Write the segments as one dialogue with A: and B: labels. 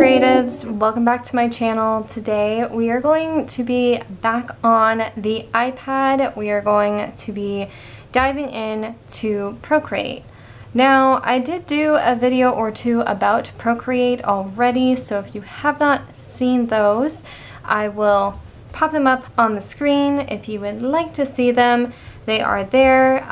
A: creatives, welcome back to my channel. Today we are going to be back on the iPad. We are going to be diving in to Procreate. Now, I did do a video or two about Procreate already, so if you have not seen those, I will pop them up on the screen if you would like to see them. They are there,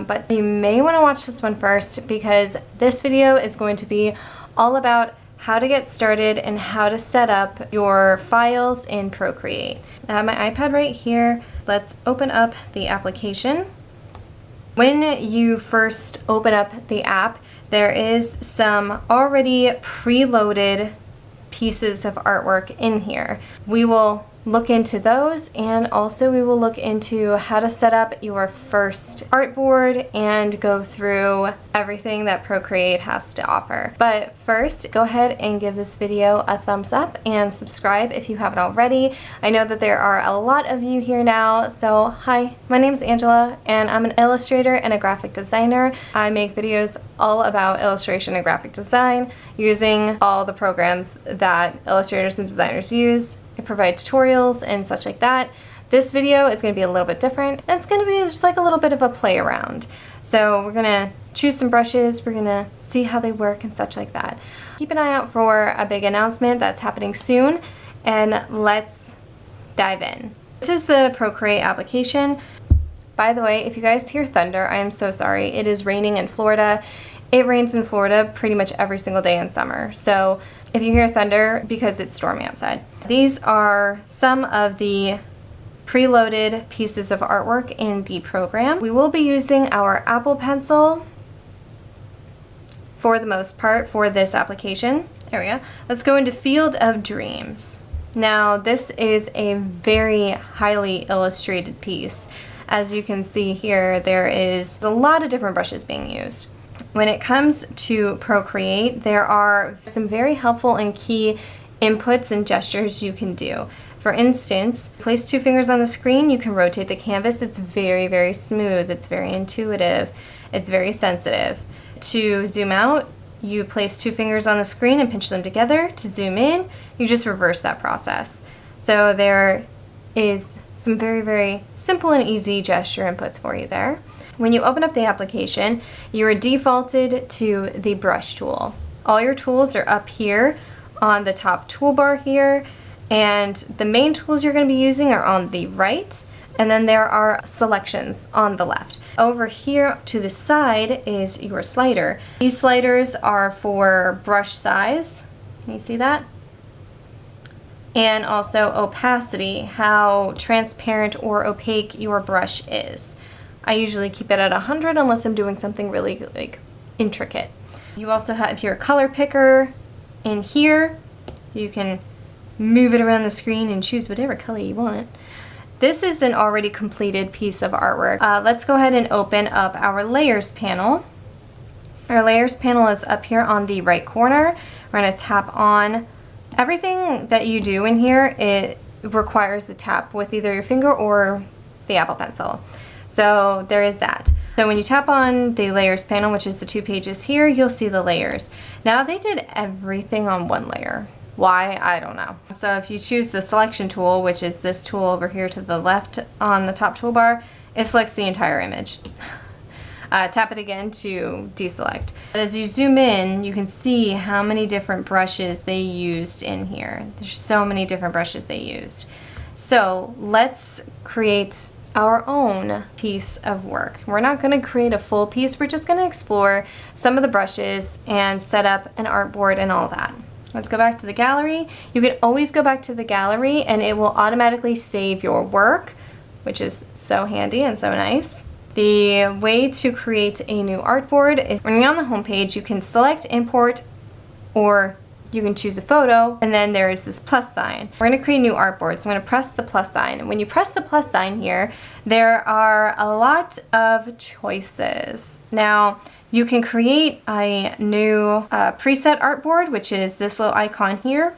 A: but you may want to watch this one first because this video is going to be all about how to get started and how to set up your files in Procreate. I have my iPad right here. Let's open up the application. When you first open up the app, there is some already preloaded pieces of artwork in here. We will look into those, and also we will look into how to set up your first artboard and go through everything that Procreate has to offer. But first, go ahead and give this video a thumbs up and subscribe if you haven't already. I know that there are a lot of you here now, so hi, my name is Angela and I'm an illustrator and a graphic designer. I make videos all about illustration and graphic design using all the programs that illustrators and designers use. I provide tutorials and such like that. This video is going to be a little bit different, and it's going to be just like a little bit of a play around. So we're going to choose some brushes, we're going to see how they work and such like that. Keep an eye out for a big announcement that's happening soon, and let's dive in. This is the Procreate application. By the way, if you guys hear thunder, I am so sorry. It is raining in Florida. It rains in Florida pretty much every single day in summer. So if you hear thunder, because it's stormy outside. These are some of the preloaded pieces of artwork in the program. We will be using our Apple Pencil for the most part for this application. There we go. Let's go into Field of Dreams. Now, this is a very highly illustrated piece. As you can see here, there is a lot of different brushes being used. When it comes to Procreate, there are some very helpful and key inputs and gestures you can do. For instance, place two fingers on the screen, you can rotate the canvas. It's very, very smooth. It's very intuitive. It's very sensitive. To zoom out, you place two fingers on the screen and pinch them together. To zoom in, you just reverse that process. So there is some very, very simple and easy gesture inputs for you there. When you open up the application, you are defaulted to the brush tool. All your tools are up here on the top toolbar here, and the main tools you're going to be using are on the right, and then there are selections on the left. Over here to the side is your slider. These sliders are for brush size. Can you see that? And also opacity, how transparent or opaque your brush is. I usually keep it at 100 unless I'm doing something really intricate. You also have your color picker in here. You can move it around the screen and choose whatever color you want. This is an already completed piece of artwork. Let's go ahead and open up our layers panel. Our layers panel is up here on the right corner. We're going to tap on everything that you do in here. It requires a tap with either your finger or the Apple Pencil. So there is that. So when you tap on the layers panel, which is the two pages here, you'll see the layers. Now they did everything on one layer. Why? I don't know. So if you choose the selection tool, which is this tool over here to the left on the top toolbar, it selects the entire image. Tap it again to deselect. But as you zoom in, you can see how many different brushes they used in here. There's so many different brushes they used. So let's create our own piece of work. We're not going to create a full piece, we're just going to explore some of the brushes and set up an artboard and all that. Let's go back to the gallery. You can always go back to the gallery and it will automatically save your work, which is so handy and so nice. The way to create a new artboard is when you're on the home page, you can select import, or you can choose a photo, and then there is this plus sign. We're going to create a new artboard, so I'm going to press the plus sign. And when you press the plus sign here, there are a lot of choices. Now, you can create a new preset artboard, which is this little icon here.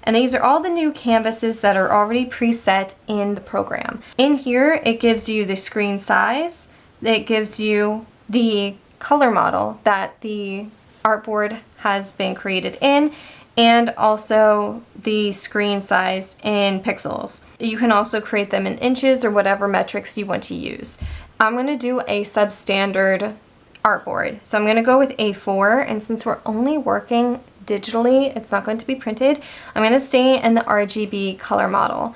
A: And these are all the new canvases that are already preset in the program. In here, it gives you the screen size, it gives you the color model that the artboard has been created in, and also the screen size in pixels. You can also create them in inches or whatever metrics you want to use. I'm going to do a substandard artboard. So I'm going to go with A4, and since we're only working digitally, it's not going to be printed, I'm going to stay in the RGB color model.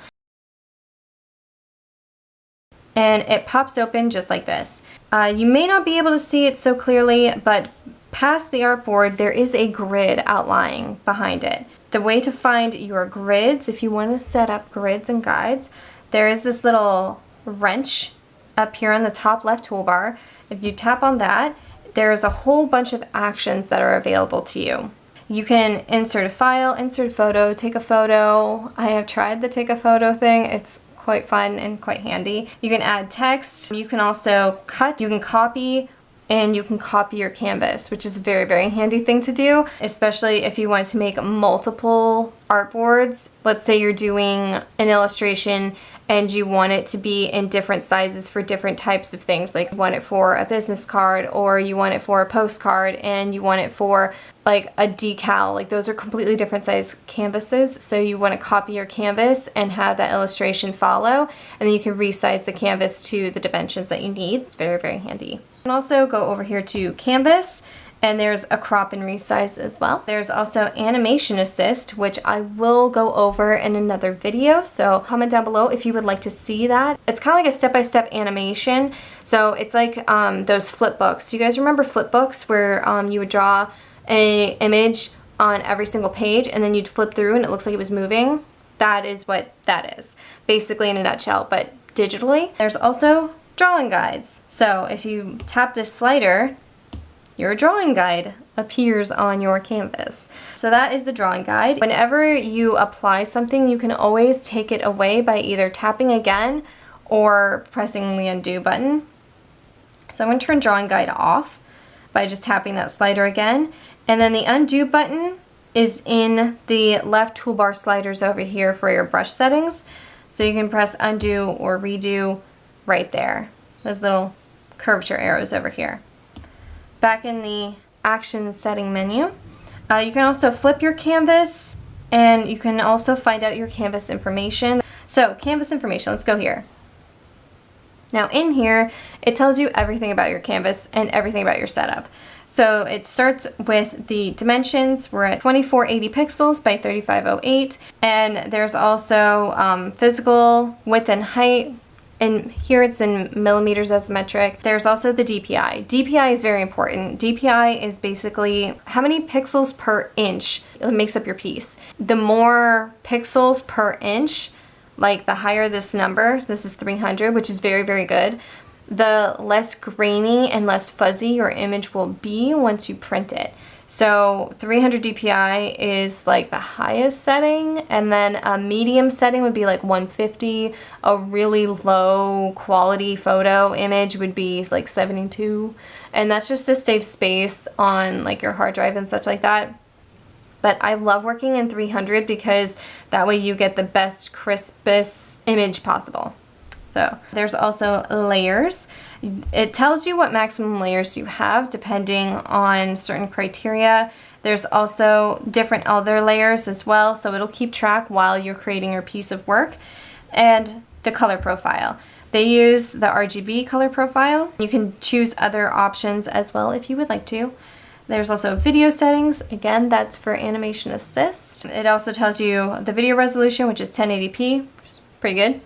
A: And it pops open just like this. You may not be able to see it so clearly, but past the artboard there is a grid outlying behind it. The way to find your grids, if you want to set up grids and guides, there is this little wrench up here on the top left toolbar. If you tap on that, there's a whole bunch of actions that are available to you. You can insert a file, insert a photo, take a photo. I have tried the take a photo thing. It's quite fun and quite handy. You can add text. You can also cut. You can copy, and you can copy your canvas, which is a very, very handy thing to do, especially if you want to make multiple artboards. Let's say you're doing an illustration and you want it to be in different sizes for different types of things, like you want it for a business card, or you want it for a postcard, and you want it for like a decal. Like those are completely different size canvases, so you want to copy your canvas and have that illustration follow, and then you can resize the canvas to the dimensions that you need. It's very, very handy. You can also go over here to Canvas, and there's a crop and resize as well. There's also Animation Assist, which I will go over in another video, so comment down below if you would like to see that. It's kind of like a step-by-step animation, so it's like those flip books. You guys remember flip books where you would draw an image on every single page and then you'd flip through and it looks like it was moving? That is what that is, basically in a nutshell, but digitally. There's also drawing guides. So if you tap this slider, your drawing guide appears on your canvas. So that is the drawing guide. Whenever you apply something, you can always take it away by either tapping again or pressing the undo button. So I'm going to turn drawing guide off by just tapping that slider again. And then the undo button is in the left toolbar sliders over here for your brush settings. So you can press undo or redo right there. Those little curvature arrows over here. Back in the action setting menu, you can also flip your canvas, and you can also find out your canvas information. So canvas information, let's go here. Now in here, it tells you everything about your canvas and everything about your setup. So it starts with the dimensions. We're at 2480 pixels by 3508, and there's also physical width and height. And here it's in millimeters as the metric. There's also the DPI. DPI is very important. DPI is basically how many pixels per inch it makes up your piece. The more pixels per inch, like the higher this number, this is 300, which is very, very good, the less grainy and less fuzzy your image will be once you print it. So 300 DPI is like the highest setting, and then a medium setting would be like 150. A really low quality photo image would be like 72, and that's just to save space on like your hard drive and such like that. But I love working in 300 because that way you get the best, crispest image possible. So there's also layers. It tells you what maximum layers you have depending on certain criteria. There's also different other layers as well, so it'll keep track while you're creating your piece of work. And the color profile. They use the RGB color profile. You can choose other options as well if you would like to. There's also video settings. Again, that's for Animation Assist. It also tells you the video resolution, which is 1080p, which is pretty good.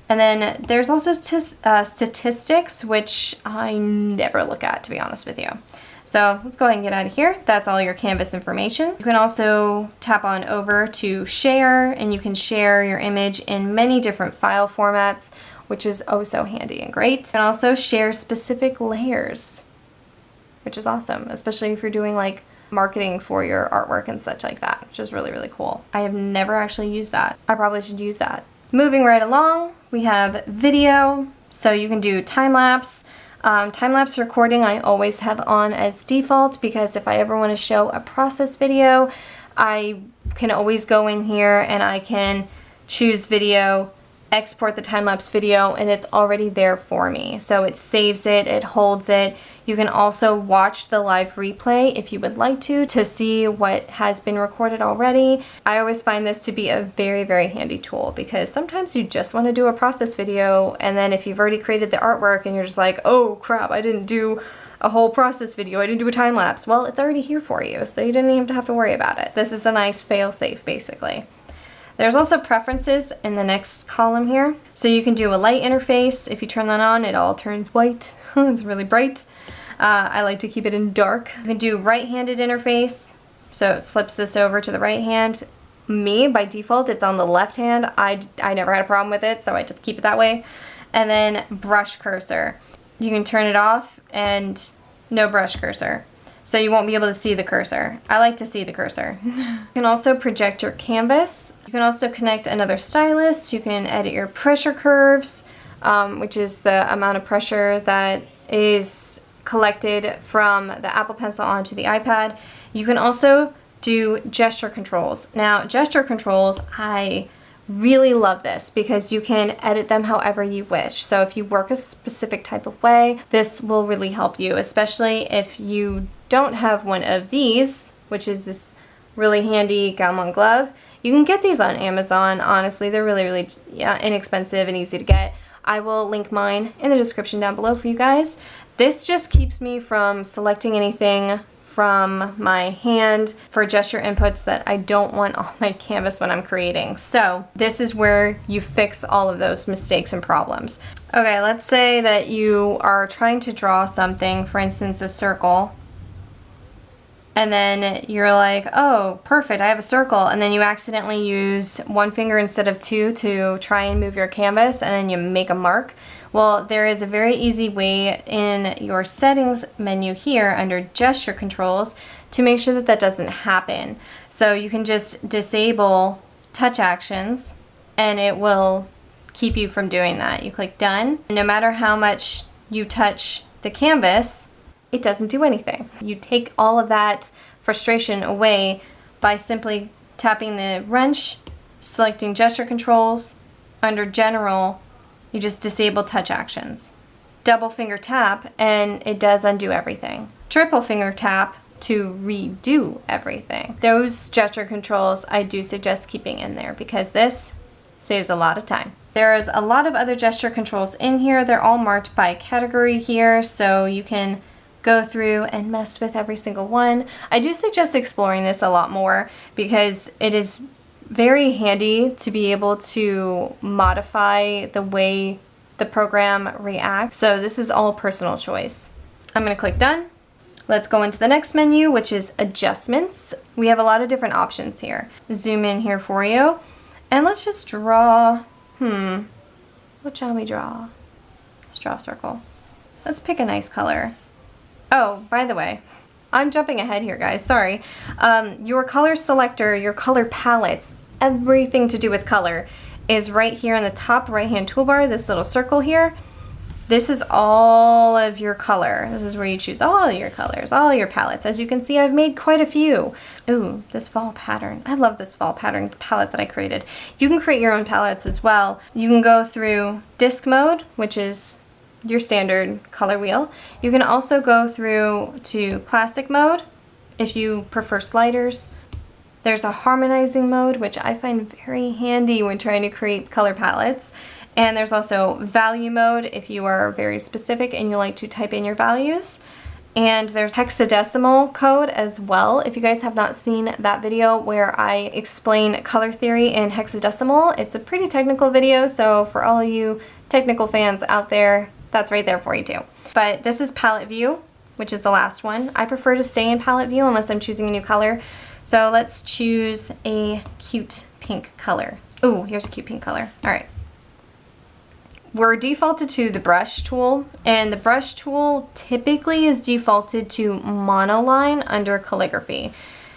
A: And then there's also statistics, which I never look at, to be honest with you. So let's go ahead and get out of here. That's all your canvas information. You can also tap on over to share, and you can share your image in many different file formats, which is oh so handy and great. You can also share specific layers, which is awesome, especially if you're doing like marketing for your artwork and such like that, which is really, really cool. I have never actually used that. I probably should use that. Moving right along, we have video, so you can do time-lapse. Time-lapse recording I always have on as default because if I ever want to show a process video, I can always go in here and I can choose video export the time-lapse video and it's already there for me. So it saves it, it holds it. You can also watch the live replay if you would like to see what has been recorded already. I always find this to be a very, very handy tool because sometimes you just want to do a process video, and then if you've already created the artwork and you're just like, oh crap, I didn't do a whole process video, I didn't do a time lapse. Well, it's already here for you, so you didn't even have to worry about it. This is a nice fail-safe basically. There's also preferences in the next column here. So you can do a light interface. If you turn that on, it all turns white. It's really bright. I like to keep it in dark. You can do right-handed interface. So it flips this over to the right hand. Me, by default, it's on the left hand. I never had a problem with it, so I just keep it that way. And then brush cursor. You can turn it off and no brush cursor. So you won't be able to see the cursor. I like to see the cursor. You can also project your canvas. You can also connect another stylus. You can edit your pressure curves, which is the amount of pressure that is collected from the Apple Pencil onto the iPad. You can also do gesture controls. Now, gesture controls, I really love this because you can edit them however you wish. So if you work a specific type of way, this will really help you, especially if you don't have one of these, which is this really handy Gaumont glove. You can get these on Amazon. Honestly, they're really, really inexpensive and easy to get. I will link mine in the description down below for you guys. This just keeps me from selecting anything from my hand for gesture inputs that I don't want on my canvas when I'm creating. So this is where you fix all of those mistakes and problems. Okay, let's say that you are trying to draw something, for instance, a circle, and then you're like, oh, perfect, I have a circle, and then you accidentally use one finger instead of two to try and move your canvas, and then you make a mark. Well, there is a very easy way in your settings menu here under gesture controls to make sure that that doesn't happen. So you can just disable touch actions and it will keep you from doing that. You click done. No matter how much you touch the canvas, it doesn't do anything. You take all of that frustration away by simply tapping the wrench, selecting gesture controls. Under general, you just disable touch actions. Double finger tap and it does undo everything. Triple finger tap to redo everything. Those gesture controls I do suggest keeping in there because this saves a lot of time. There's a lot of other gesture controls in here. They're all marked by category here, so you can go through and mess with every single one. I do suggest exploring this a lot more because it is very handy to be able to modify the way the program reacts. So this is all personal choice. I'm going to click done. Let's go into the next menu, which is adjustments. We have a lot of different options here. Zoom in here for you. And let's just draw, what shall we draw? Let's draw a circle. Let's pick a nice color. Oh, by the way, I'm jumping ahead here, guys, sorry. Your color selector, your color palettes, everything to do with color is right here in the top right-hand toolbar, this little circle here. This is all of your color. This is where you choose all your colors, all your palettes. As you can see, I've made quite a few. Ooh, this fall pattern. I love this fall pattern palette that I created. You can create your own palettes as well. You can go through disc mode, which is your standard color wheel. You can also go through to classic mode if you prefer sliders. There's a harmonizing mode, which I find very handy when trying to create color palettes. And there's also value mode if you are very specific and you like to type in your values. And there's hexadecimal code as well. If you guys have not seen that video where I explain color theory in hexadecimal, it's a pretty technical video, so for all you technical fans out there, that's right there for you too. But this is palette view, which is the last one. I prefer to stay in palette view unless I'm choosing a new color. So let's choose a cute pink color. Ooh, here's a cute pink color. All right. We're defaulted to the brush tool, and the brush tool typically is defaulted to monoline under calligraphy.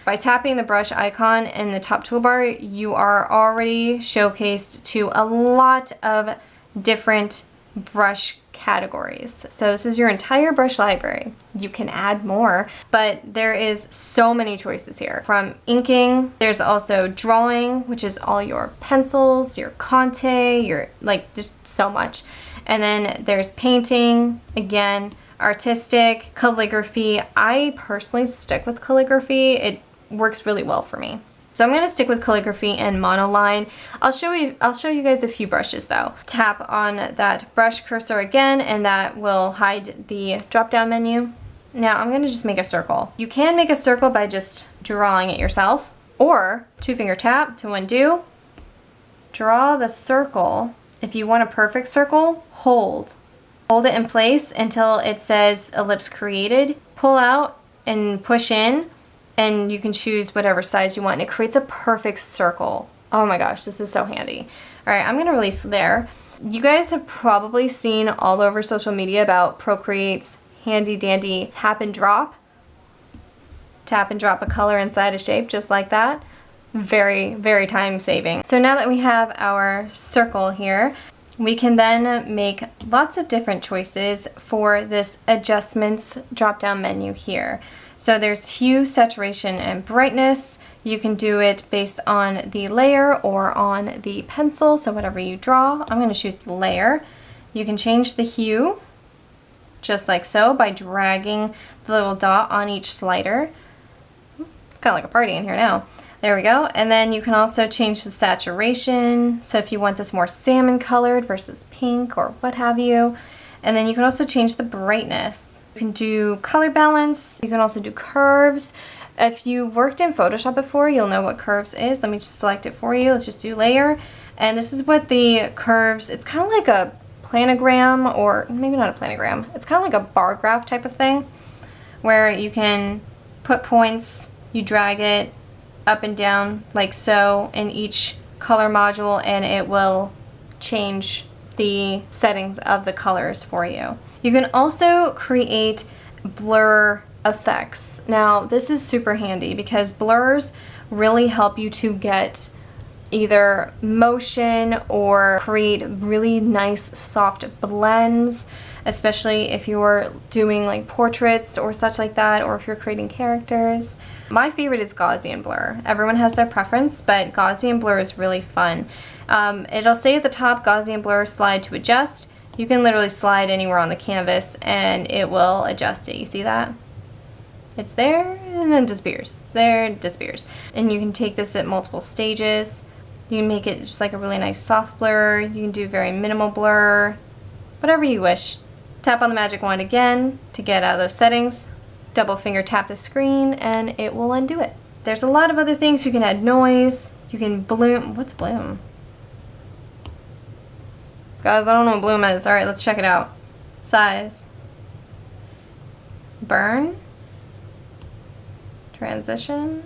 A: By tapping the brush icon in the top toolbar, you are already showcased to a lot of different brush categories. So this is your entire brush library. You can add more, but there is so many choices here. From inking, there's also drawing, which is all your pencils, your Conte, there's so much. And then there's painting, again, artistic, calligraphy. I personally stick with calligraphy. It works really well for me. So I'm gonna stick with calligraphy and monoline. I'll show you guys a few brushes though. Tap on that brush cursor again, and that will hide the drop-down menu. Now I'm gonna just make a circle. You can make a circle by just drawing it yourself, or 2-finger tap to undo. Draw the circle. If you want a perfect circle, hold it in place until it says ellipse created. Pull out and push in, and you can choose whatever size you want, and it creates a perfect circle. Oh my gosh, this is so handy. All right, I'm gonna release there. You guys have probably seen all over social media about Procreate's handy dandy tap and drop. Tap and drop a color inside a shape just like that. Very, very time saving. So now that we have our circle here, we can then make lots of different choices for this adjustments drop-down menu here. So there's hue, saturation, and brightness. You can do it based on the layer or on the pencil, so whatever you draw. I'm gonna choose the layer. You can change the hue, just like so, by dragging the little dot on each slider. It's kind of like a party in here now. There we go. And then you can also change the saturation. So if you want this more salmon colored versus pink or what have you. And then you can also change the brightness. You can do color balance. You can also do curves. If you worked in Photoshop before, you'll know what curves is. Let me just select it for you. Let's just do layer. And this is what the curves, it's kind of like a planogram, or maybe not a planogram. It's kind of like a bar graph type of thing where you can put points, you drag it up and down like so in each color module, and it will change the settings of the colors for you. You can also create blur effects. Now this is super handy because blurs really help you to get either motion or create really nice soft blends, especially if you're doing like portraits or such like that, or if you're creating characters. My favorite is Gaussian blur. Everyone has their preference, but Gaussian blur is really fun. It'll say at the top, Gaussian blur slide to adjust. You can literally slide anywhere on the canvas and it will adjust it. You see that? It's there and then disappears. It's there, it disappears. And you can take this at multiple stages. You can make it just like a really nice soft blur. You can do very minimal blur, whatever you wish. Tap on the magic wand again to get out of those settings. Double finger tap the screen and it will undo it. There's a lot of other things. You can add noise. You can bloom. What's bloom? Guys, I don't know what bloom is. Alright, let's check it out. Size. Burn. Transition.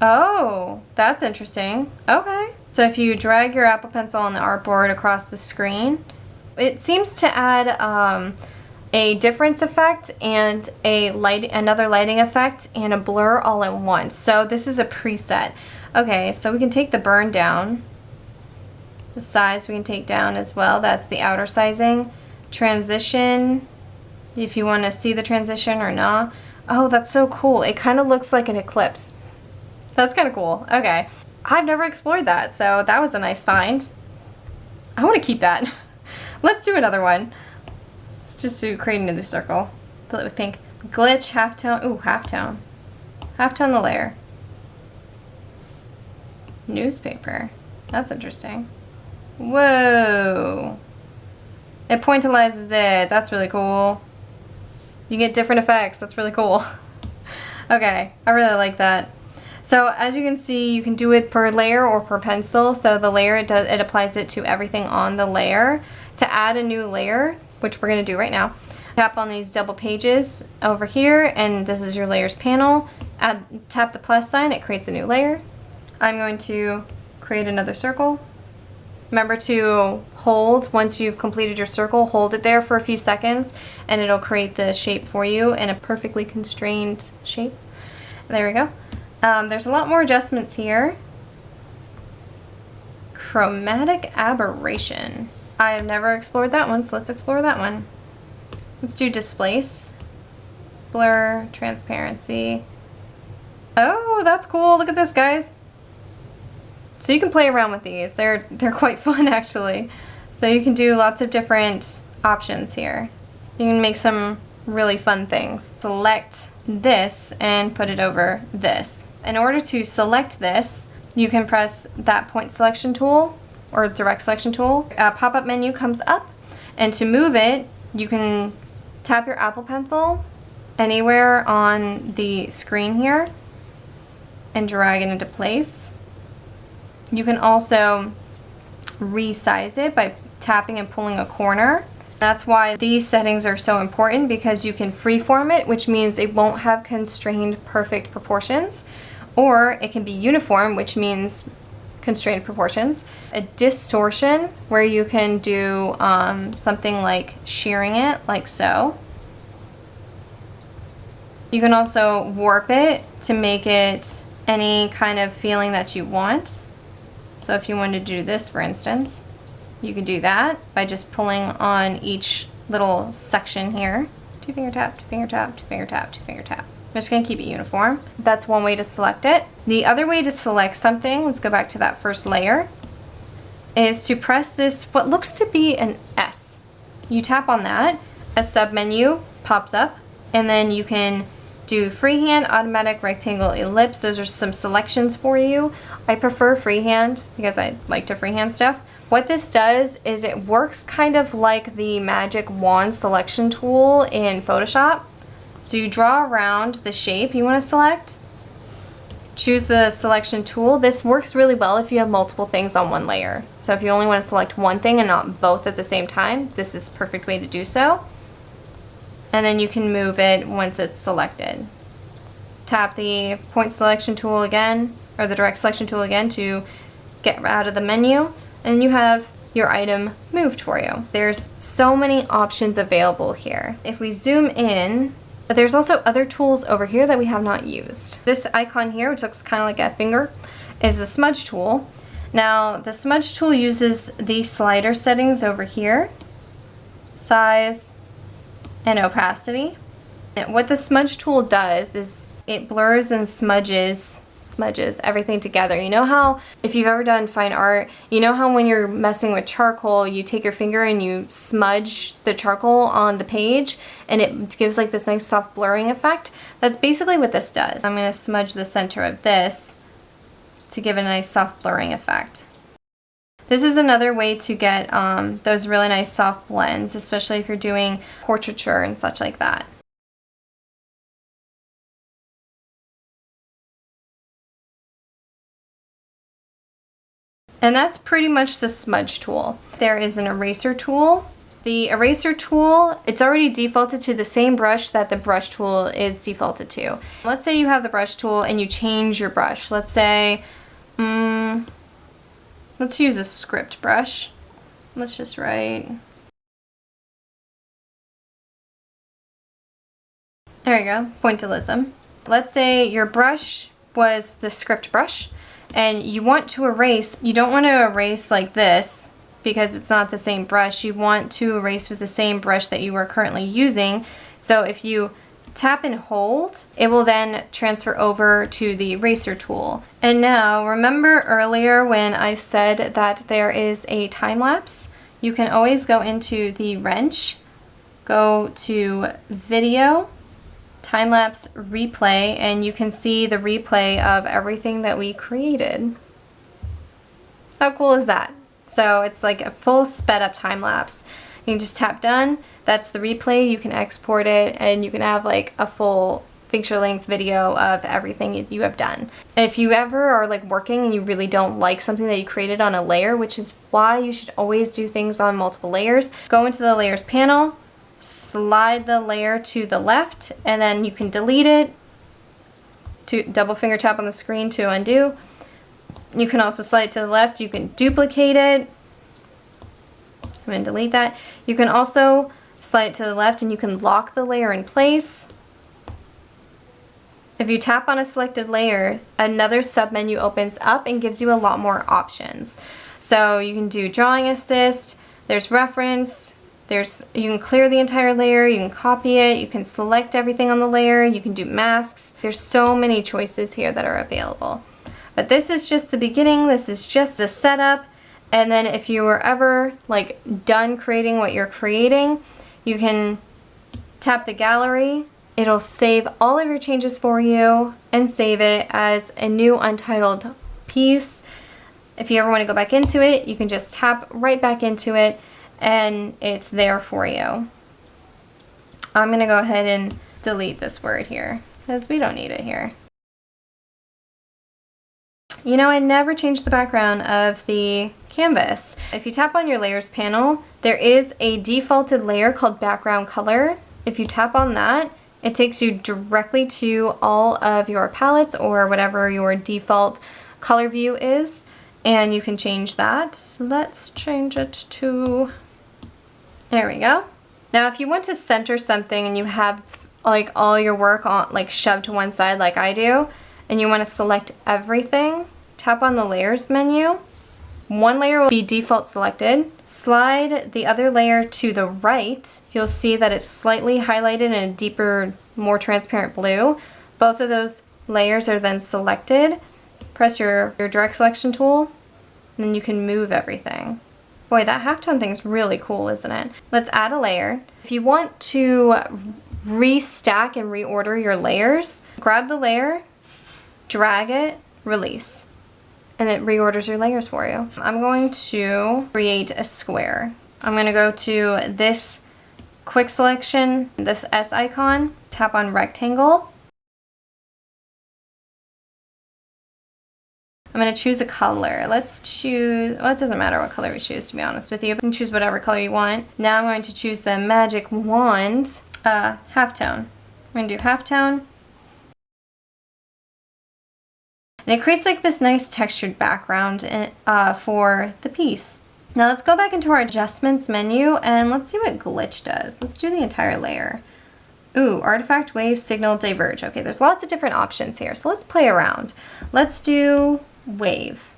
A: Oh, that's interesting. Okay. So if you drag your Apple Pencil on the artboard across the screen, it seems to add a difference effect and another lighting effect and a blur all at once. So this is a preset. Okay, so we can take the burn down. The size we can take down as well. That's the outer sizing. Transition, if you want to see the transition or not. Oh, that's so cool. It kind of looks like an eclipse. That's kind of cool. Okay. I've never explored that, so that was a nice find. I want to keep that. Let's do another one. Let's just create another circle. Fill it with pink. Glitch, halftone. Ooh, halftone. Halftone the layer. Newspaper. That's interesting. Whoa. It pointillizes it. That's really cool. You get different effects. That's really cool. Okay, I really like that. So as you can see, you can do it per layer or per pencil. So the layer, it applies it to everything on the layer. To add a new layer, which we're going to do right now, tap on these double pages over here, and this is your layers panel. Tap the plus sign, it creates a new layer. I'm going to create another circle. Remember to hold, once you've completed your circle, hold it there for a few seconds and it'll create the shape for you in a perfectly constrained shape. There we go. There's a lot more adjustments here. Chromatic aberration. I have never explored that one, so let's explore that one. Let's do displace, blur, transparency. Oh, that's cool. Look at this, guys. So you can play around with these. They're quite fun, actually. So you can do lots of different options here. You can make some really fun things. Select this and put it over this. In order to select this, you can press that point selection tool or direct selection tool. A pop-up menu comes up, and to move it, you can tap your Apple Pencil anywhere on the screen here and drag it into place. You can also resize it by tapping and pulling a corner. That's why these settings are so important, because you can freeform it, which means it won't have constrained perfect proportions, or it can be uniform, which means constrained proportions. A distortion, where you can do something like shearing it, like so. You can also warp it to make it any kind of feeling that you want. So if you wanted to do this, for instance, you can do that by just pulling on each little section here. Two finger tap, two finger tap, two finger tap, two finger tap. I'm just gonna keep it uniform. That's one way to select it. The other way to select something, let's go back to that first layer, is to press this, what looks to be an S. You tap on that, a submenu pops up, and then you can do freehand, automatic, rectangle, ellipse. Those are some selections for you. I prefer freehand because I like to freehand stuff. What this does is it works kind of like the magic wand selection tool in Photoshop. So you draw around the shape you want to select, choose the selection tool. This works really well if you have multiple things on one layer. So if you only want to select one thing and not both at the same time, this is a perfect way to do so. And then you can move it once it's selected. Tap the point selection tool again, or the direct selection tool again, to get out of the menu, and you have your item moved for you. There's so many options available here. If we zoom in, but there's also other tools over here that we have not used. This icon here, which looks kind of like a finger, is the smudge tool. Now, the smudge tool uses these slider settings over here, size and opacity. And what the smudge tool does is it blurs and smudges everything together. You know how, if you've ever done fine art, you know how when you're messing with charcoal, you take your finger and you smudge the charcoal on the page and it gives like this nice soft blurring effect? That's basically what this does. I'm going to smudge the center of this to give it a nice soft blurring effect. This is another way to get those really nice soft blends, especially if you're doing portraiture and such like that. And that's pretty much the smudge tool. There is an eraser tool. The eraser tool, it's already defaulted to the same brush that the brush tool is defaulted to. Let's say you have the brush tool and you change your brush. Let's say, let's use a script brush. Let's just write. There you go, pointillism. Let's say your brush was the script brush and you want to erase. You don't want to erase like this because it's not the same brush. You want to erase with the same brush that you are currently using. So if you tap and hold, it will then transfer over to the eraser tool. And now, remember earlier when I said that there is a time lapse? You can always go into the wrench, go to video, Time-lapse Replay, and you can see the replay of everything that we created. How cool is that? So it's like a full sped up time lapse. You can just tap done. That's the replay. You can export it and you can have like a full feature length video of everything you have done. And if you ever are like working and you really don't like something that you created on a layer, which is why you should always do things on multiple layers, go into the layers panel, slide the layer to the left, and then you can delete it. To double finger tap on the screen to undo. You can also slide it to the left. You can duplicate it. I'm going to delete that. You can also slide it to the left and you can lock the layer in place. If you tap on a selected layer, another submenu opens up and gives you a lot more options. So you can do drawing assist, there's reference, you can clear the entire layer, you can copy it, you can select everything on the layer, you can do masks. There's so many choices here that are available. But this is just the beginning, this is just the setup. And then if you were ever like done creating what you're creating, you can tap the gallery. It'll save all of your changes for you and save it as a new untitled piece. If you ever want to go back into it, you can just tap right back into it and it's there for you. I'm going to go ahead and delete this word here because we don't need it here. You know, I never changed the background of the canvas. If you tap on your layers panel, there is a defaulted layer called background color. If you tap on that, it takes you directly to all of your palettes or whatever your default color view is, and you can change that. So let's change it to, there we go. Now if you want to center something and you have like all your work on like shoved to one side like I do, and you want to select everything, tap on the layers menu. One layer will be default selected. Slide the other layer to the right. You'll see that it's slightly highlighted in a deeper, more transparent blue. Both of those layers are then selected. Press your direct selection tool, and then you can move everything. Boy, that halftone thing's really cool, isn't it? Let's add a layer. If you want to restack and reorder your layers, grab the layer, drag it, release, and it reorders your layers for you. I'm going to create a square. I'm going to go to this quick selection, this S icon, tap on rectangle. I'm going to choose a color. Let's choose, well, it doesn't matter what color we choose, to be honest with you. You can choose whatever color you want. Now I'm going to choose the magic wand, halftone. I'm going to do halftone. And it creates like this nice textured background for the piece. Now let's go back into our adjustments menu and let's see what glitch does. Let's do the entire layer. Ooh, artifact, wave, signal, diverge. Okay, there's lots of different options here, so let's play around. Let's do wave.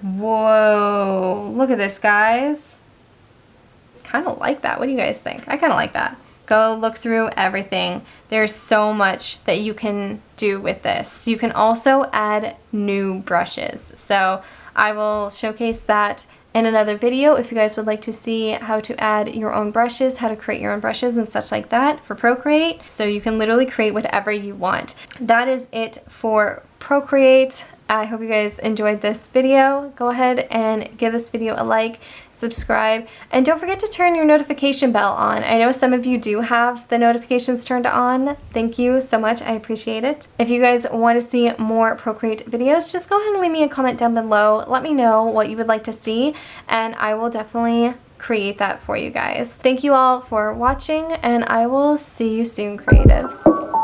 A: Whoa, look at this, guys. Kind of like that. What do you guys think? I kind of like that. Go look through everything. There's so much that you can do with this. You can also add new brushes. So I will showcase that in another video if you guys would like to see how to add your own brushes, how to create your own brushes and such like that for Procreate. So you can literally create whatever you want. That is it for Procreate. I hope you guys enjoyed this video. Go ahead and give this video a like, subscribe, and don't forget to turn your notification bell on. I know some of you do have the notifications turned on. Thank you so much. I appreciate it. If you guys want to see more Procreate videos, just go ahead and leave me a comment down below. Let me know what you would like to see, and I will definitely create that for you guys. Thank you all for watching, and I will see you soon, creatives.